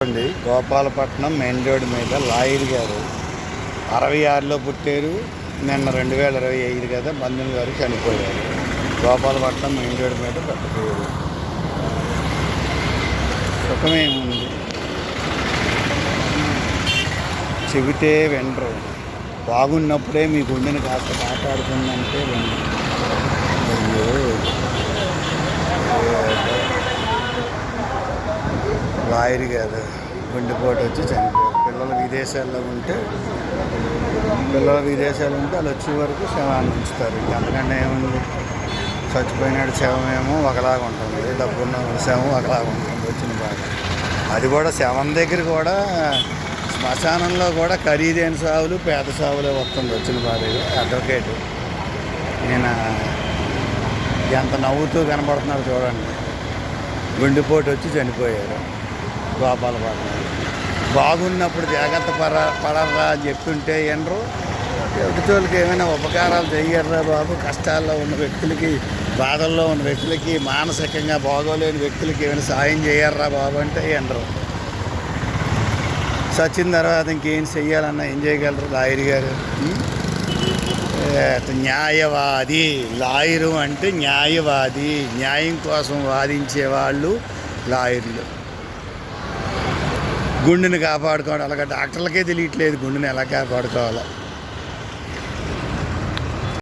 అండి Gopalapatnam main road మీద lawyer గారు 66లో పుట్టారు. నిన్న 2025 కదా బంధుని గారు చనిపోయారు. గోపాలపట్నం మెయిన్ రోడ్ మీద పెద్ద పేరు. సుఖమేముంది, చెబితే వినరు. బాగున్నప్పుడే మీ గుండెని కాస్త కాపాడుతుందంటే వినరు. లాయర్ గారు గుండెపోటు వచ్చి చనిపోయారు. పిల్లలు విదేశాల్లో ఉంటే వాళ్ళు వచ్చే వరకు శవాన్ని ఉంచుతారు. అంతకంటే ఏముంది, చచ్చిపోయినాడు శవమేమో ఒకలాగా ఉంటుంది, డబ్బున్న శవం ఒకలాగా ఉంటుంది. వచ్చిన బాధ అది కూడా శవం దగ్గర కూడా శ్మశానంలో కూడా ఖరీదైన సావులు పేద సావులే వస్తుంది. వచ్చిన బాధ అడ్వకేట్ నేను ఎంత నవ్వుతూ కనబడుతున్నారు చూడండి. గుండెపోటు వచ్చి చనిపోయారు గోపాలపట్నం. బాగున్నప్పుడు జాగ్రత్త పడరా అని చెప్తుంటే వినరు. ఎదుటోళ్ళకి ఏమైనా ఉపకారాలు చెయ్యర్రా బాబు, కష్టాల్లో ఉన్న వ్యక్తులకి, బాధల్లో ఉన్న వ్యక్తులకి, మానసికంగా బాగోలేని వ్యక్తులకి ఏమైనా సాయం చేయర్రా బాబు అంటే వినరు. చచ్చిన తర్వాత ఇంకేం చెయ్యాలన్నా ఏం చేయగలరు లాయర్ గారు? న్యాయవాది. లాయరు అంటే న్యాయవాది, న్యాయం కోసం వాదించే వాళ్ళు లాయర్లు. గుండెని కాపాడుకోవడం అలాగే డాక్టర్లకే తెలియట్లేదు గుండెని ఎలా కాపాడుకోవాలో.